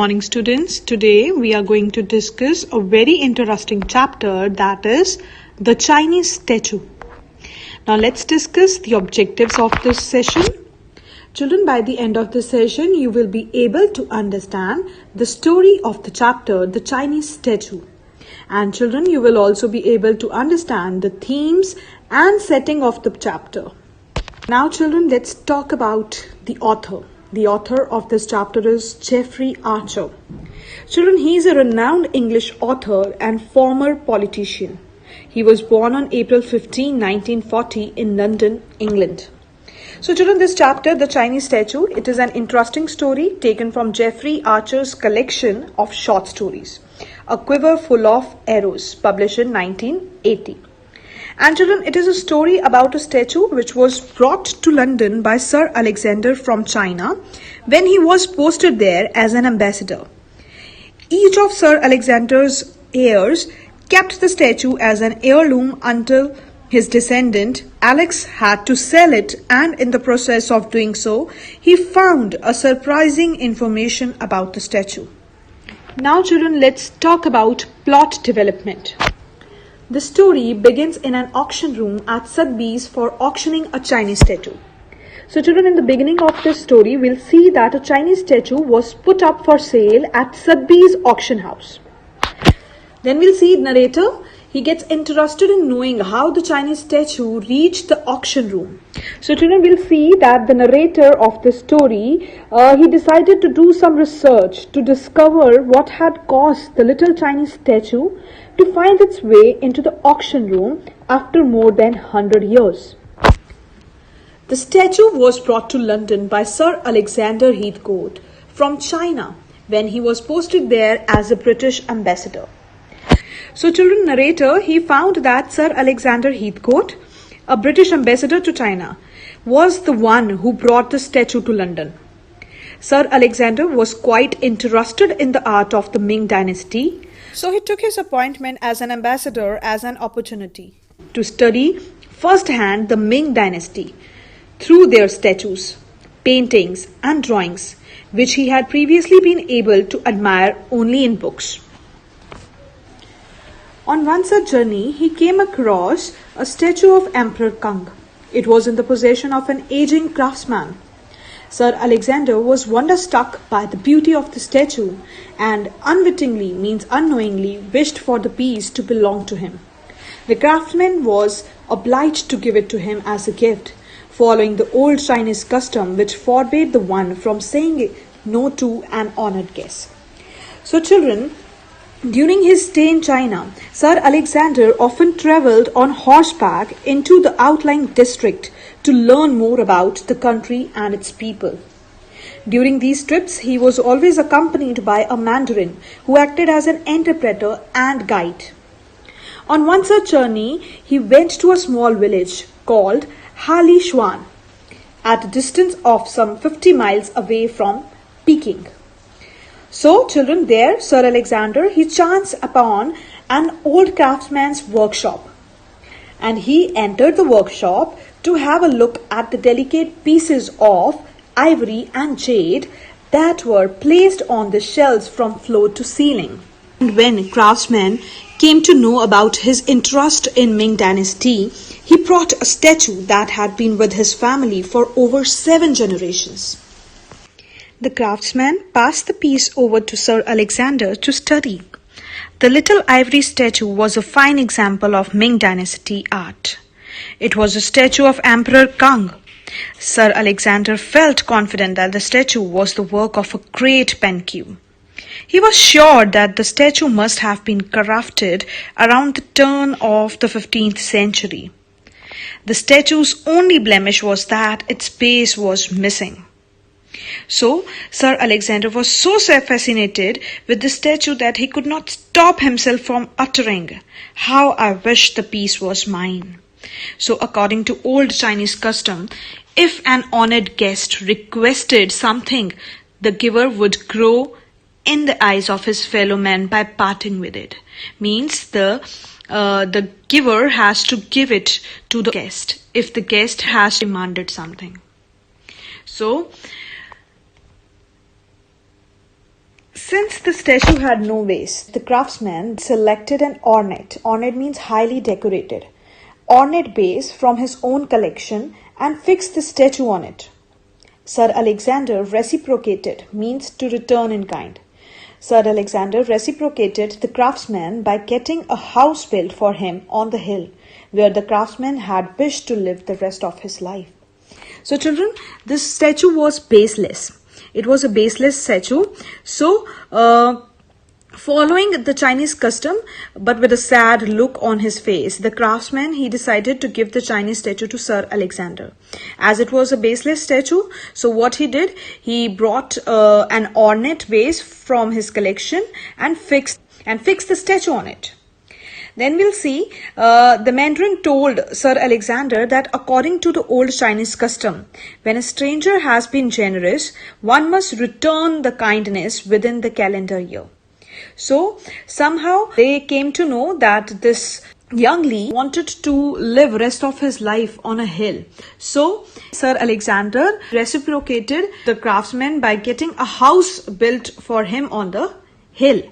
Morning students, today we are going to discuss a very interesting chapter, that is the Chinese statue. Now let's discuss the objectives of this session. Children, by the end of the session you will be able to understand the story of the chapter, the Chinese statue. And children, you will also be able to understand the themes and setting of the chapter. Now children, let's talk about the author. The author of this chapter is Geoffrey Archer. Children, he is a renowned English author and former politician. He was born on April 15, 1940 in London, England. So children, this chapter, The Chinese Statue, it is an interesting story taken from Geoffrey Archer's collection of short stories, A Quiver Full of Arrows, published in 1980. And children, it is a story about a statue which was brought to London by Sir Alexander from China when he was posted there as an ambassador. Each of Sir Alexander's heirs kept the statue as an heirloom until his descendant Alex had to sell it, and in the process of doing so, he found a surprising information about the statue. Now children, let's talk about plot development. The story begins in an auction room at Sotheby's for auctioning a Chinese statue. So children, in the beginning of this story, we'll see that a Chinese statue was put up for sale at Sotheby's auction house. Then we'll see narrator. He gets interested in knowing how the Chinese statue reached the auction room. So children, we'll see that the narrator of the story, he decided to do some research to discover what had caused the little Chinese statue to find its way into the auction room after more than 100 years. The statue was brought to London by Sir Alexander Heathcote from China when he was posted there as a British ambassador. So children, narrator, he found that Sir Alexander Heathcote, a British ambassador to China, was the one who brought the statue to London. Sir Alexander was quite interested in the art of the Ming dynasty, so he took his appointment as an ambassador as an opportunity to study first-hand the Ming dynasty through their statues, paintings and drawings, which he had previously been able to admire only in books. On one such journey, he came across a statue of Emperor Kang. It was in the possession of an aging craftsman. Sir Alexander was wonderstruck by the beauty of the statue and unwittingly, means unknowingly, wished for the piece to belong to him. The craftsman was obliged to give it to him as a gift, following the old Chinese custom which forbade the one from saying no to an honored guest. So children, during his stay in China, Sir Alexander often travelled on horseback into the outlying district to learn more about the country and its people. During these trips, he was always accompanied by a mandarin who acted as an interpreter and guide. On one such journey, he went to a small village called Halishuan, at a distance of some 50 miles away from Peking. So, children, there, Sir Alexander, he chanced upon an old craftsman's workshop. And he entered the workshop to have a look at the delicate pieces of ivory and jade that were placed on the shelves from floor to ceiling. And when craftsman came to know about his interest in Ming dynasty, he brought a statue that had been with his family for over 7 generations. The craftsman passed the piece over to Sir Alexander to study. The little ivory statue was a fine example of Ming dynasty art. It was a statue of Emperor Kang. Sir Alexander felt confident that the statue was the work of a great penku. He was sure that the statue must have been crafted around the turn of the 15th century. The statue's only blemish was that its base was missing. So, Sir Alexander was so fascinated with the statue that he could not stop himself from uttering, "How I wish the piece was mine." So, according to old Chinese custom, if an honored guest requested something, the giver would grow in the eyes of his fellow men by parting with it. Means the giver has to give it to the guest if the guest has demanded something. So, Since the statue had no base, the craftsman selected an ornate means highly decorated, ornate base from his own collection and fixed the statue on it. Sir Alexander reciprocated means to return in kind. Sir Alexander reciprocated the craftsman by getting a house built for him on the hill, where the craftsman had wished to live the rest of his life. So children, this statue was baseless. It was a baseless statue. So, following the Chinese custom, but with a sad look on his face, the craftsman, he decided to give the Chinese statue to Sir Alexander. As it was a baseless statue, so what he did, he brought an ornate base from his collection and fixed the statue on it. Then we'll see the Mandarin told Sir Alexander that according to the old Chinese custom, when a stranger has been generous, one must return the kindness within the calendar year. So somehow they came to know that this young Li wanted to live rest of his life on a hill. So Sir Alexander reciprocated the craftsman by getting a house built for him on the hill.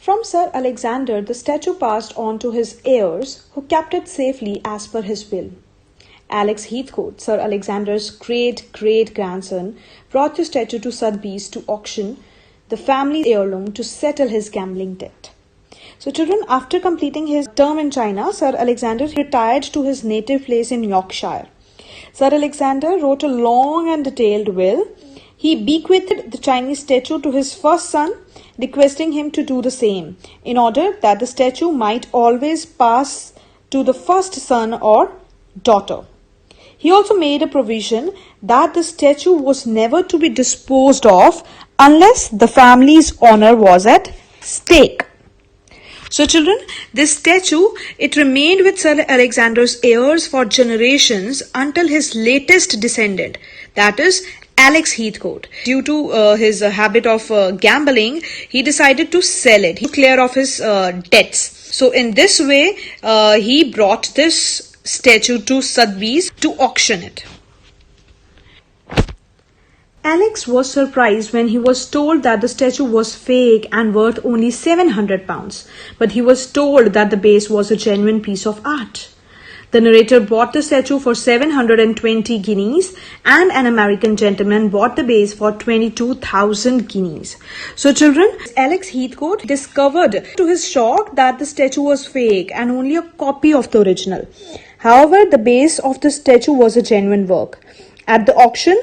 From Sir Alexander, the statue passed on to his heirs, who kept it safely as per his will. Alex Heathcote, Sir Alexander's great-great-grandson, brought the statue to Sotheby's to auction, the family heirloom, to settle his gambling debt. So children, after completing his term in China, Sir Alexander retired to his native place in Yorkshire. Sir Alexander wrote a long and detailed will. He bequeathed the Chinese statue to his first son, requesting him to do the same, in order that the statue might always pass to the first son or daughter. He also made a provision that the statue was never to be disposed of unless the family's honor was at stake. So children, this statue, it remained with Sir Alexander's heirs for generations until his latest descendant, that is Alex Heathcote. Due to his habit of gambling, he decided to sell it. He cleared off his debts. So in this way, he brought this statue to Sotheby's to auction it. Alex was surprised when he was told that the statue was fake and worth only £700, but he was told that the base was a genuine piece of art. The narrator bought the statue for 720 guineas and an American gentleman bought the base for 22,000 guineas. So children, Alex Heathcote discovered to his shock that the statue was fake and only a copy of the original. However, the base of the statue was a genuine work. At the auction,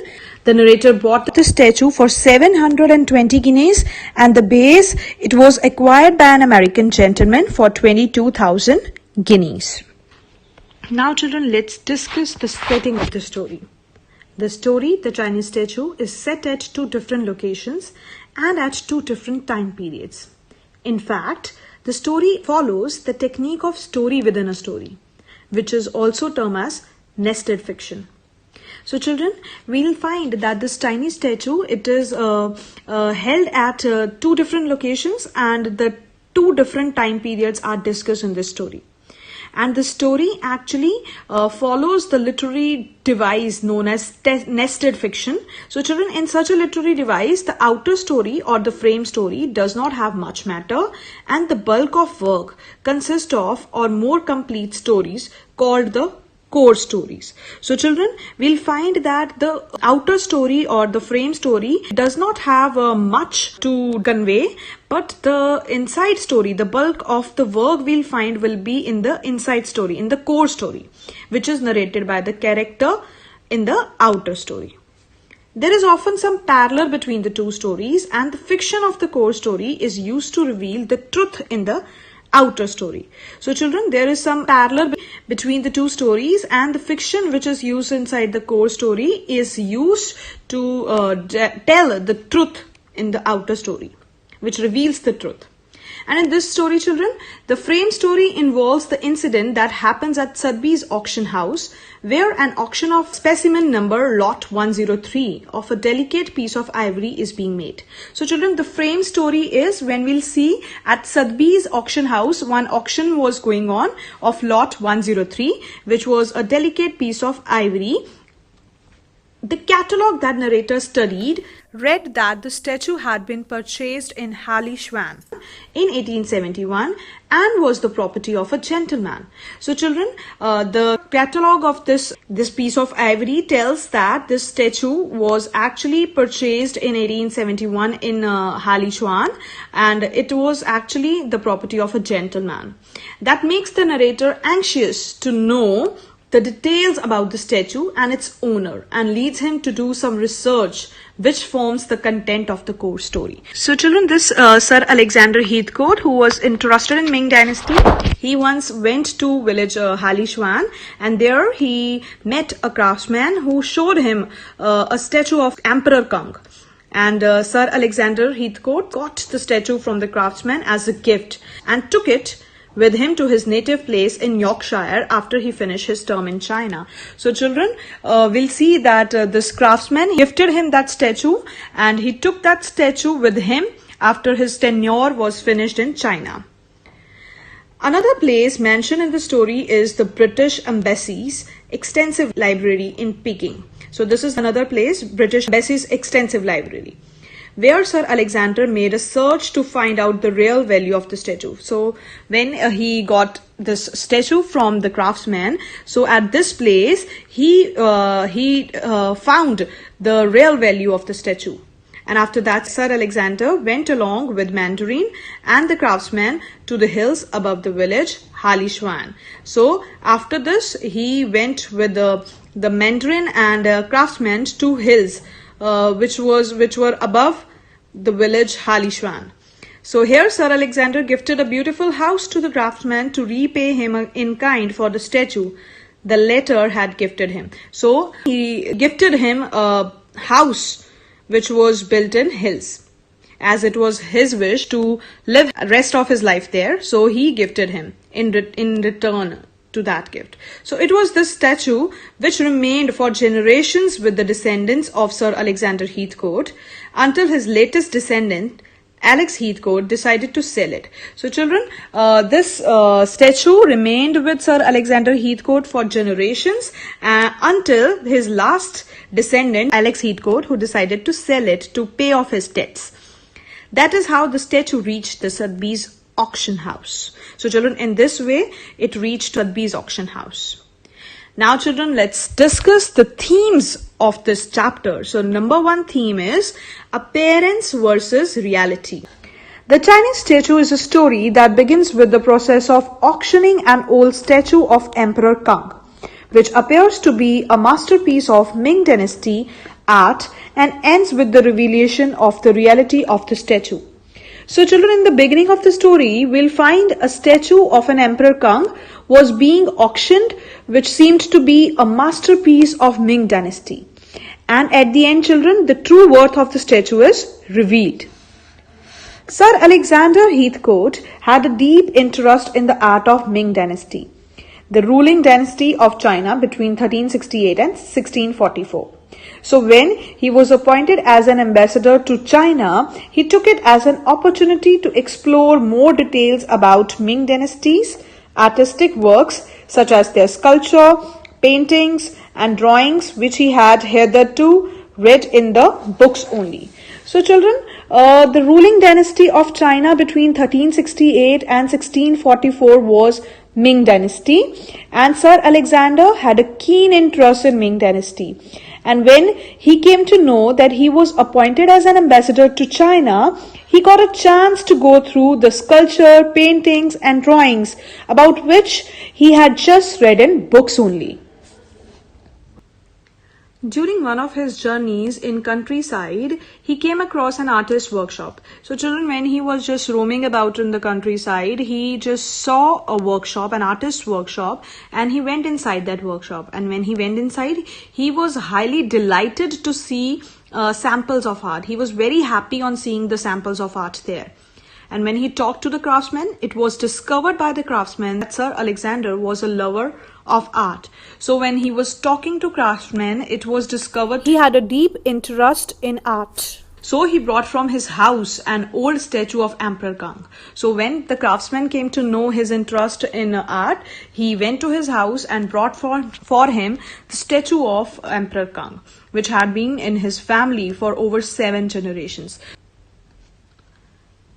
the narrator bought the statue for 720 guineas and the base, it was acquired by an American gentleman for 22,000 guineas. Now children, let's discuss the setting of the story. The story, the Chinese statue, is set at two different locations and at two different time periods. In fact, the story follows the technique of story within a story, which is also termed as nested fiction. So children, we'll find that this Chinese statue, it is held at two different locations and the two different time periods are discussed in this story. And the story actually follows the literary device known as nested fiction. So children, in such a literary device, the outer story or the frame story does not have much matter and the bulk of work consists of or more complete stories called the core stories. So children, we'll find that the outer story or the frame story does not have much to convey, but the inside story, the bulk of the work we'll find will be in the inside story, in the core story, which is narrated by the character in the outer story. There is often some parallel between the two stories and the fiction of the core story is used to reveal the truth in the outer story. So children, there is some parallel between the two stories and the fiction which is used inside the core story is used to tell the truth in the outer story, which reveals the truth. And in this story, children, the frame story involves the incident that happens at Sotheby's auction house, where an auction of specimen number lot 103 of a delicate piece of ivory is being made. So children, the frame story is when we'll see at Sotheby's auction house, one auction was going on of lot 103, which was a delicate piece of ivory The catalogue that narrator studied read that the statue had been purchased in Halleswan in 1871 and was the property of a gentleman. So children, the catalogue of this piece of ivory tells that this statue was actually purchased in 1871 in Halleswan, and it was actually the property of a gentleman. That makes the narrator anxious to know the details about the statue and its owner, and leads him to do some research which forms the content of the core story. So children, this Sir Alexander Heathcote, who was interested in Ming dynasty, he once went to village Halleswan, and there he met a craftsman who showed him a statue of Emperor Kang. And Sir Alexander Heathcote got the statue from the craftsman as a gift and took it with him to his native place in Yorkshire after he finished his term in China. So children, we'll see that this craftsman gifted him that statue, and he took that statue with him after his tenure was finished in China. Another place mentioned in the story is the British Embassy's extensive library in Peking. So this is another place, British Embassy's extensive library, where Sir Alexander made a search to find out the real value of the statue. So when he got this statue from the craftsman, so at this place he found the real value of the statue. And after that, Sir Alexander went along with Mandarin and the craftsman to the hills above the village Halleswan. So after this, he went with the Mandarin and craftsman to hills which were above the village Halleswan. So here Sir Alexander gifted a beautiful house to the craftsman to repay him in kind for the statue the latter had gifted him. So he gifted him a house which was built in hills, as it was his wish to live the rest of his life there. So he gifted him in return to that gift. So it was this statue which remained for generations with the descendants of Sir Alexander Heathcote until his latest descendant, Alex Heathcote, decided to sell it. So children, this statue remained with Sir Alexander Heathcote for generations until his last descendant, Alex Heathcote, who decided to sell it to pay off his debts. That is how the statue reached the Sotheby's auction house. So children, in this way it reached Sotheby's auction house. Now children, let's discuss the themes of this chapter. So number one theme is appearance versus reality. The Chinese statue is a story that begins with the process of auctioning an old statue of Emperor Kang, which appears to be a masterpiece of Ming dynasty art, and ends with the revelation of the reality of the statue. So children, in the beginning of the story, we'll find a statue of an Emperor Kang was being auctioned, which seemed to be a masterpiece of Ming dynasty. And at the end, children, the true worth of the statue is revealed. Sir Alexander Heathcote had a deep interest in the art of Ming dynasty, the ruling dynasty of China between 1368 and 1644. So when he was appointed as an ambassador to China, he took it as an opportunity to explore more details about Ming dynasty's artistic works, such as their sculpture, paintings and drawings, which he had hitherto read in the books only. So children, the ruling dynasty of China between 1368 and 1644 was Ming dynasty, and Sir Alexander had a keen interest in Ming dynasty. And when he came to know that he was appointed as an ambassador to China, he got a chance to go through the sculpture, paintings and drawings about which he had just read in books only. During one of his journeys in countryside, he came across an artist workshop. So children, when he was just roaming about in the countryside, he just saw a workshop, an artist workshop, and he went inside that workshop. And when he went inside, he was highly delighted to see samples of art. He was very happy on seeing the samples of art there. And when he talked to the craftsman, it was discovered by the craftsman that Sir Alexander was a lover of art. So when he was talking to craftsmen, it was discovered he had a deep interest in art. So he brought from his house an old statue of Emperor Kang. So when the craftsman came to know his interest in art, he went to his house and brought for him the statue of Emperor Kang, which had been in his family for over 7 generations.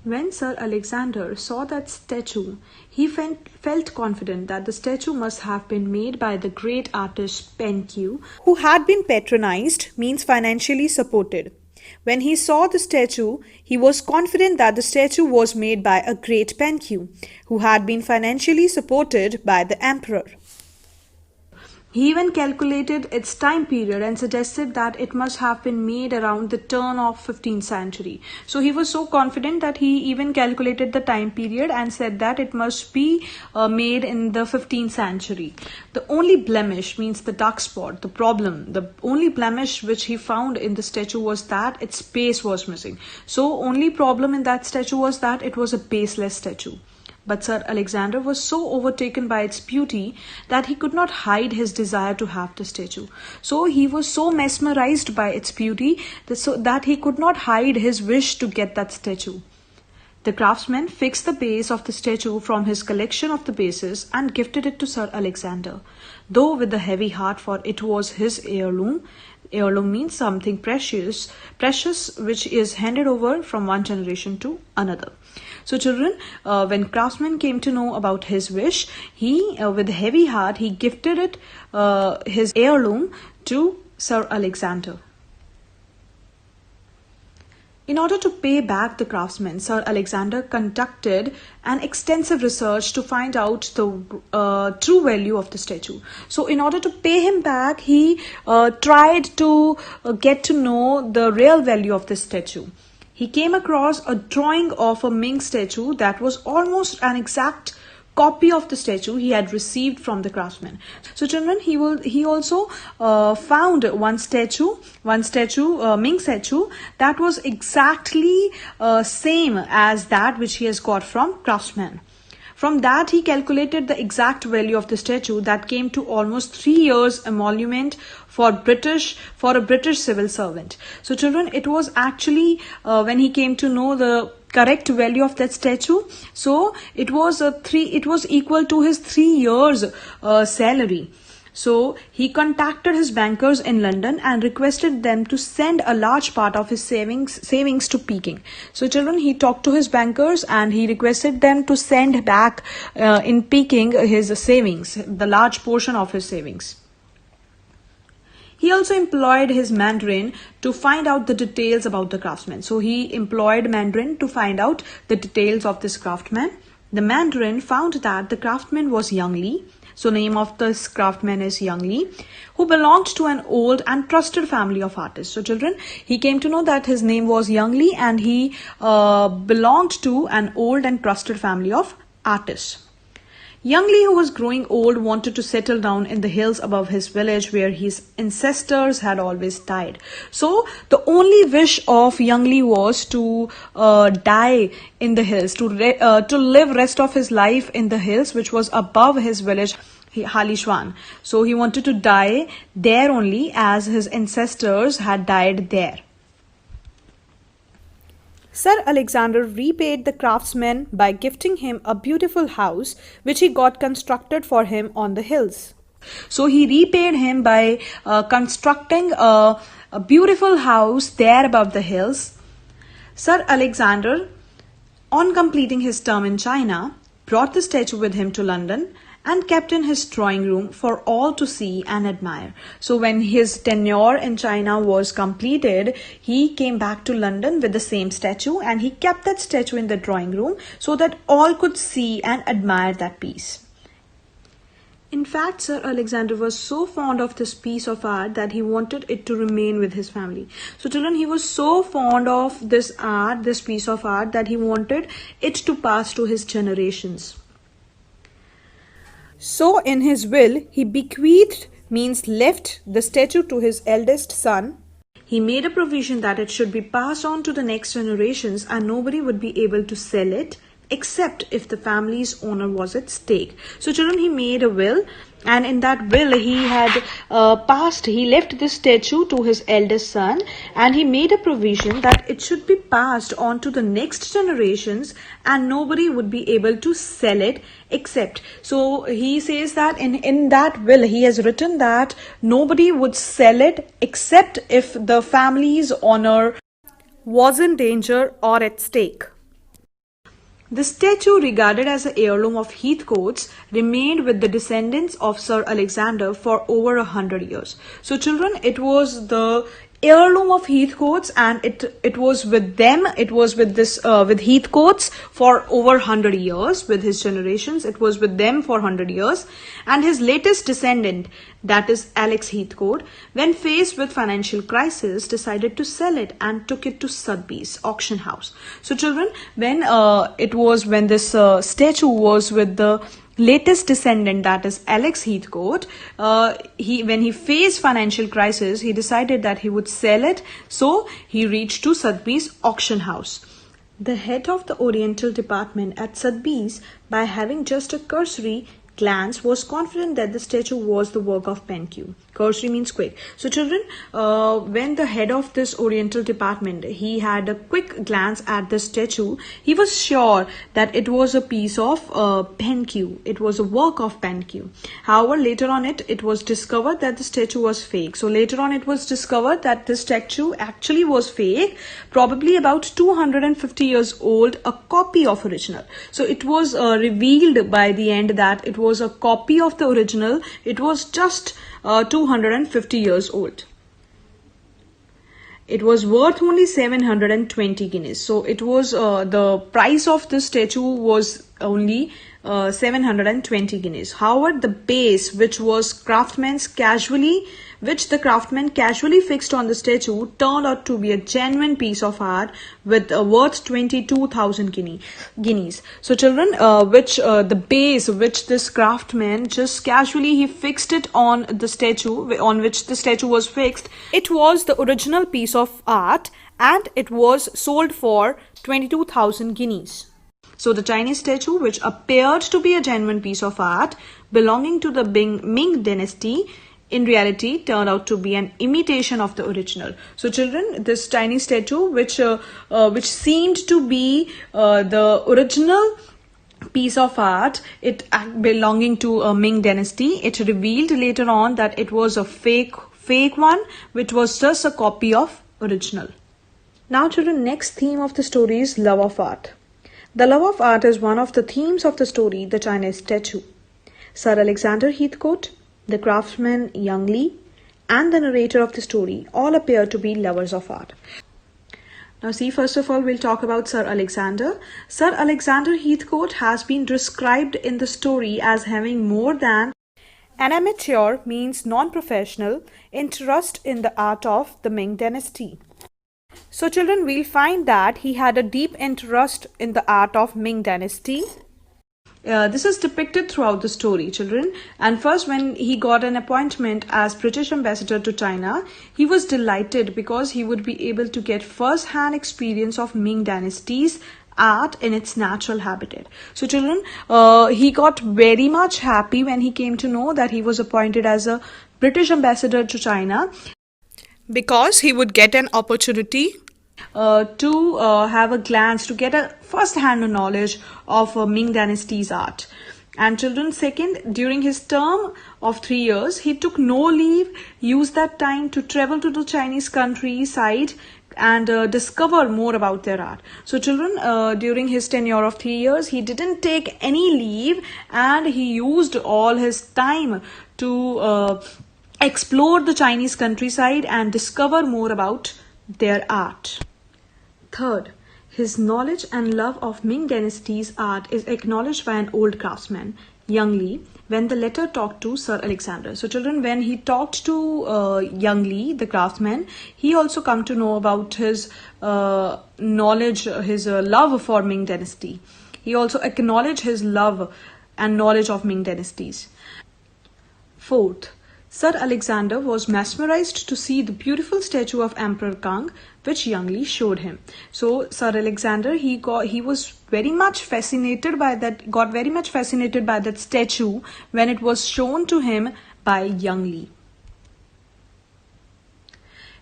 When Sir Alexander saw that statue, he felt confident that the statue must have been made by the great artist Pen Q, who had been patronized, means financially supported. When he saw the statue, he was confident that the statue was made by a great Pen Q, who had been financially supported by the emperor. He even calculated its time period and suggested that it must have been made around the turn of 15th century. So he was so confident that he even calculated the time period and said that it must be made in the 15th century. The only blemish, means the dark spot, the only blemish which he found in the statue was that its base was missing. So only problem in that statue was that it was a baseless statue. But Sir Alexander was so overtaken by its beauty that he could not hide his desire to have the statue. So he was so mesmerized by its beauty that he could not hide his wish to get that statue. The craftsman fixed the base of the statue from his collection of the bases and gifted it to Sir Alexander, though with a heavy heart, for it was his heirloom. Heirloom means something precious which is handed over from one generation to another. So children, when craftsman came to know about his wish, he, with a heavy heart, he gifted it, his heirloom, to Sir Alexander. In order to pay back the craftsman, Sir Alexander conducted an extensive research to find out the true value of the statue. So in order to pay him back, he tried to get to know the real value of the statue. He came across a drawing of a Ming statue that was almost an exact copy of the statue he had received from the craftsman. So children, he also found one statue, Ming statue, that was exactly same as that which he has got from craftsman. From that, he calculated the exact value of the statue that came to almost 3 years emolument for a British civil servant. So children, it was actually when he came to know the correct value of that statue, so it was equal to his 3 years salary. So he contacted his bankers in London and requested them to send a large part of his savings to Peking. So children, he talked to his bankers and he requested them to send back in Peking his savings, the large portion of his savings. He also employed his Mandarin to find out the details about the craftsman. So he employed Mandarin to find out the details of this craftsman. The Mandarin found that the craftsman was Young Li. So name of this craftsman is Young Li, who belonged to an old and trusted family of artists. So children, he came to know that his name was Young Li and he belonged to an old and trusted family of artists. Young Li, who was growing old, wanted to settle down in the hills above his village where his ancestors had always died. So the only wish of Young Li was to die in the hills, to live rest of his life in the hills, which was above his village, Halishuan. So he wanted to die there only, as his ancestors had died there. Sir Alexander repaid the craftsman by gifting him a beautiful house which he got constructed for him on the hills. So he repaid him by constructing a beautiful house there above the hills. Sir Alexander, on completing his term in China, brought the statue with him to London and kept in his drawing room for all to see and admire. So when his tenure in China was completed, he came back to London with the same statue and he kept that statue in the drawing room so that all could see and admire that piece. In fact, Sir Alexander was so fond of this piece of art that he wanted it to remain with his family. So children, he was so fond of this art, this piece of art, that he wanted it to pass to his generations. So in his will, he bequeathed, means left, the statue to his eldest son. He made a provision that it should be passed on to the next generations and nobody would be able to sell it except if the family's owner was at stake. So children, he made a will And in that will, he had he left this statue to his eldest son, and he made a provision that it should be passed on to the next generations, and nobody would be able to sell it except. So he says that in that will, he has written that nobody would sell it except if the family's honor was in danger or at stake. The statue, regarded as an heirloom of Heathcote's, remained with the descendants of Sir Alexander for over 100 years. So children, it was the heirloom of Heathcote's, and it was with them, it was with with Heathcote's for over 100 years. With his generations, it was with them for 100 years. And his latest descendant, that is Alex Heathcote, when faced with financial crisis, decided to sell it and took it to Sotheby's auction house. So children, when this statue was with the latest descendant, that is Alex Heathcote, when he faced financial crisis, he decided that he would sell it. So he reached to Sotheby's auction house. The head of the Oriental department at Sotheby's, by having just a cursory glance, was confident that the statue was the work of Penque. Cursory means quick. So children, when the head of this Oriental department, he had a quick glance at the statue, he was sure that it was a piece of Penque. It was a work of Penque. However, later on it was discovered that the statue was fake. So later on it was discovered that the statue actually was fake, probably about 250 years old, a copy of original. So it was revealed by the end that it was a copy of the original. It was just 250 years old. It was worth only 720 guineas. So it was the price of this statue was only 720 guineas. However, the base, which the craftsman casually fixed on the statue, turned out to be a genuine piece of art with worth 22,000 guineas. So children, the base which this craftsman just casually he fixed it on the statue, on which the statue was fixed, it was the original piece of art, and it was sold for 22,000 guineas. So the Chinese statue, which appeared to be a genuine piece of art belonging to the Ming dynasty, in reality turned out to be an imitation of the original. So children, this Chinese statue, which seemed to be the original piece of art, it belonging to a Ming dynasty, it revealed later on that it was a fake one, which was just a copy of original. Now children, next theme of the story is love of art. The love of art is one of the themes of the story, the Chinese statue. Sir Alexander Heathcote, the craftsman Young Li, and the narrator of the story all appear to be lovers of art. Now see, first of all, we'll talk about Sir Alexander. Sir Alexander Heathcote has been described in the story as having more than an amateur, means non-professional, interest in the art of the Ming dynasty. So children, we'll find that he had a deep interest in the art of Ming dynasty. This is depicted throughout the story, children. And first, when he got an appointment as British ambassador to China, he was delighted because he would be able to get first-hand experience of Ming dynasty's art in its natural habitat. So children, he got very much happy when he came to know that he was appointed as a British ambassador to China, because he would get an opportunity to have a glance, to get a first-hand knowledge of Ming dynasty's art. And children, second, during his term of 3 years, he took no leave, used that time to travel to the Chinese countryside and discover more about their art. So children, during his tenure of 3 years, he didn't take any leave, and he used all his time to explore the Chinese countryside and discover more about their art. Third, his knowledge and love of Ming dynasty's art is acknowledged by an old craftsman, Young Li, when the latter talked to Sir Alexander. So children, when he talked to Young Li, the craftsman, he also come to know about his knowledge, his love for Ming dynasty. He also acknowledged his love and knowledge of Ming dynasties. Fourth, Sir Alexander was mesmerized to see the beautiful statue of Emperor Kang, which Young Li showed him. So Sir Alexander, he was very much fascinated by that statue when it was shown to him by Young Li.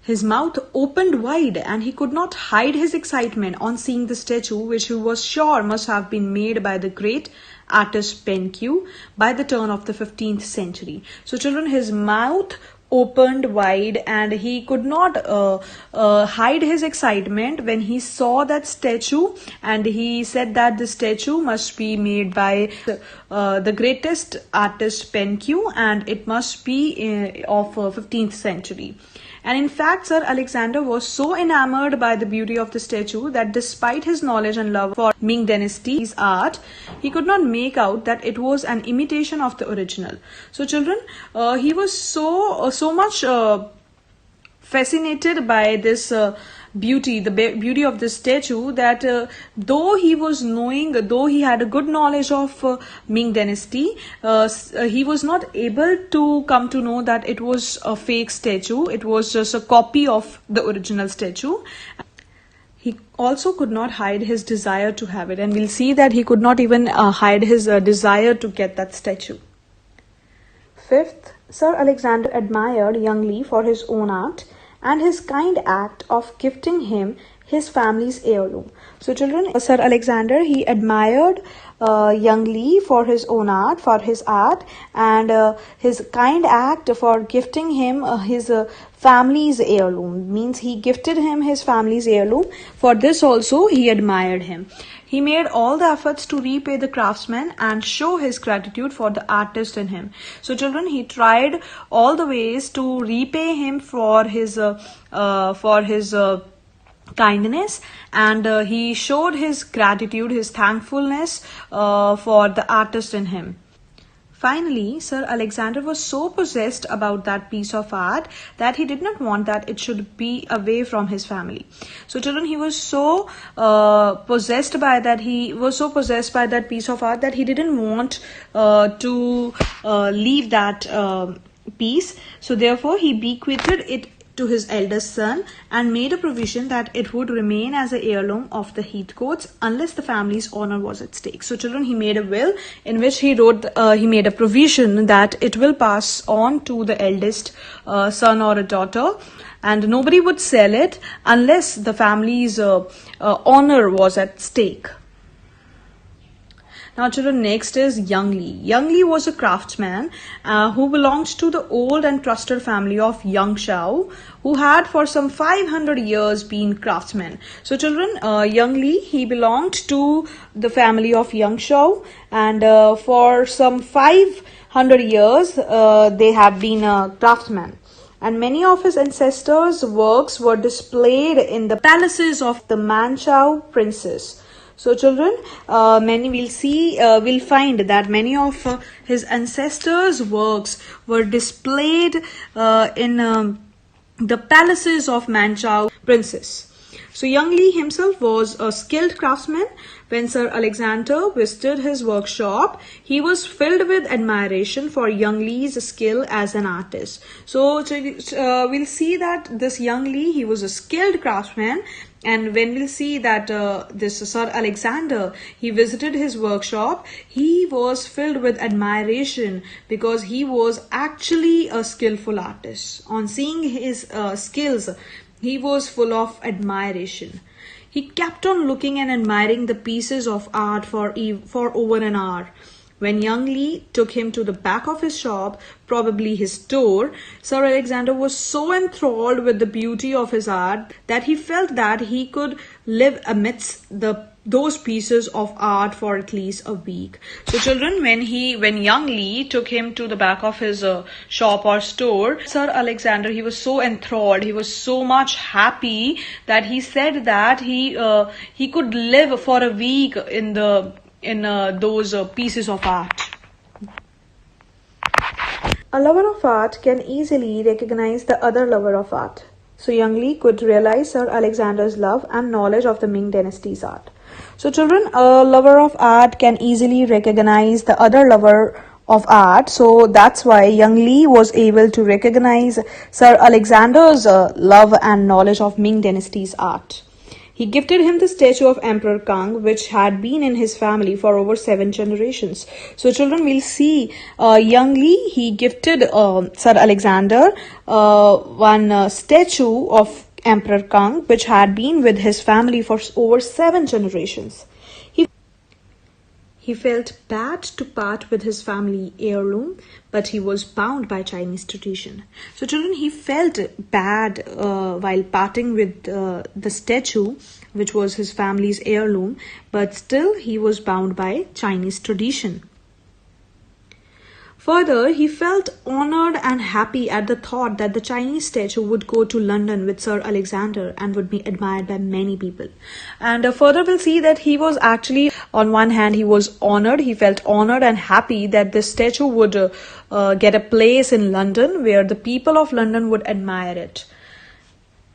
His mouth opened wide and he could not hide his excitement on seeing the statue, which he was sure must have been made by the great artist Pen Q by the turn of the 15th century. So children, his mouth opened wide and he could not hide his excitement when he saw that statue, and he said that the statue must be made by the greatest artist Pen Q and it must be of 15th century. And in fact, Sir Alexander was so enamored by the beauty of the statue that despite his knowledge and love for Ming Dynasty's art, he could not make out that it was an imitation of the original. So children, he was so much fascinated by this beauty, the beauty of the statue, that though he had a good knowledge of Ming Dynasty, he was not able to come to know that it was a fake statue. It was just a copy of the original statue. He also could not hide his desire to have it, and we'll see that he could not even hide his desire to get that statue. Fifth, Sir Alexander admired Young Li for his own art and his kind act of gifting him his family's heirloom. So children, Sir Alexander, he admired Young Li for his own art, and his kind act for gifting him his family's heirloom. Means he gifted him his family's heirloom. For this also he admired him. He made all the efforts to repay the craftsman and show his gratitude for the artist in him. So children, he tried all the ways to repay him for his kindness, and he showed his gratitude, his thankfulness for the artist in him. Finally, Sir Alexander was so possessed about that piece of art that he did not want that it should be away from his family. So children, he was so possessed by that piece of art that he didn't want to leave that piece. So therefore, he bequeathed it to his eldest son and made a provision that it would remain as an heirloom of the Heathcotes unless the family's honor was at stake. So children, he made a will in which he made a provision that it will pass on to the eldest son or a daughter, and nobody would sell it unless the family's honor was at stake. Now children, next is Young Li. Young Li was a craftsman who belonged to the old and trusted family of Yangshao, who had for some 500 years been craftsmen. So children, Young Li, he belonged to the family of Yangshao, and for some 500 years they have been craftsmen. And many of his ancestors' works were displayed in the palaces of the Manchu princes. So children, we'll find that many of his ancestors' works were displayed in the palaces of Manchu princes. So Young Li himself was a skilled craftsman. When Sir Alexander visited his workshop, he was filled with admiration for Young Li's skill as an artist. So we'll see that this Young Li, he was a skilled craftsman. And when we'll see that this Sir Alexander, he visited his workshop, he was filled with admiration because he was actually a skillful artist. On seeing his skills, he was full of admiration. He kept on looking and admiring the pieces of art for over an hour. When Young Li took him to the back of his shop, probably his store, Sir Alexander was so enthralled with the beauty of his art that he felt that he could live amidst those pieces of art for at least a week. So children, when Young Li took him to the back of his shop or store, Sir Alexander, he was so enthralled, he was so much happy that he said that he could live for a week in those pieces of art. A lover of art can easily recognize the other lover of art. So Young Li could realize Sir Alexander's love and knowledge of the Ming Dynasty's art. So children, a lover of art can easily recognize the other lover of art. So that's why young Li was able to recognize Sir Alexander's love and knowledge of Ming dynasty's art. He gifted him the statue of Emperor Kang, which had been in his family for over 7 generations. So children, will see young Li, he gifted Sir Alexander one statue of Emperor Kang, which had been with his family for over 7 generations. He felt bad to part with his family heirloom, but he was bound by Chinese tradition. So children, he felt bad while parting with the statue, which was his family's heirloom, but still he was bound by Chinese tradition. Further, he felt honored and happy at the thought that the Chinese statue would go to London with Sir Alexander and would be admired by many people. And further, we'll see that he was actually, on one hand, he was honored. He felt honored and happy that this statue would get a place in London where the people of London would admire it.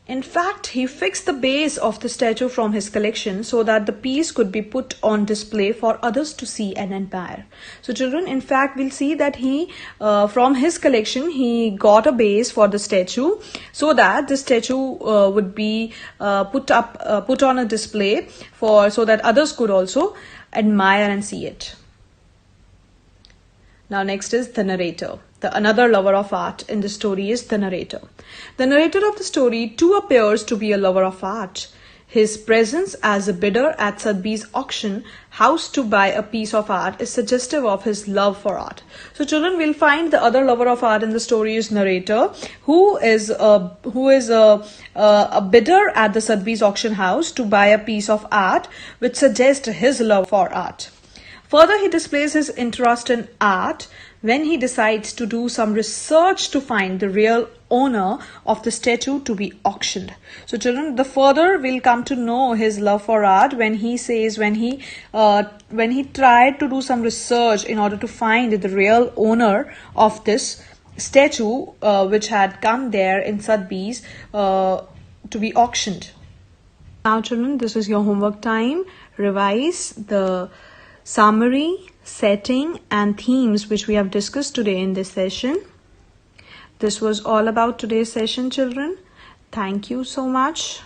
In fact, he fixed the base of the statue from his collection so that the piece could be put on display for others to see and admire. So children, in fact, we'll see that he, from his collection, he got a base for the statue so that the statue would be put on a display so that others could also admire and see it. Now next is the narrator. Another lover of art in the story is the narrator. The narrator of the story too appears to be a lover of art. His presence as a bidder at Sotheby's auction house to buy a piece of art is suggestive of his love for art. So children, will find the other lover of art in the story is narrator, who is a bidder at the Sotheby's auction house to buy a piece of art, which suggests his love for art. Further, he displays his interest in art when he decides to do some research to find the real owner of the statue to be auctioned. So children, the further we'll come to know his love for art when he tried to do some research in order to find the real owner of this statue which had come there in Sotheby's to be auctioned. Now children, this is your homework time. Revise the summary, setting and themes which we have discussed today in this session. This was all about today's session, children. Thank you so much.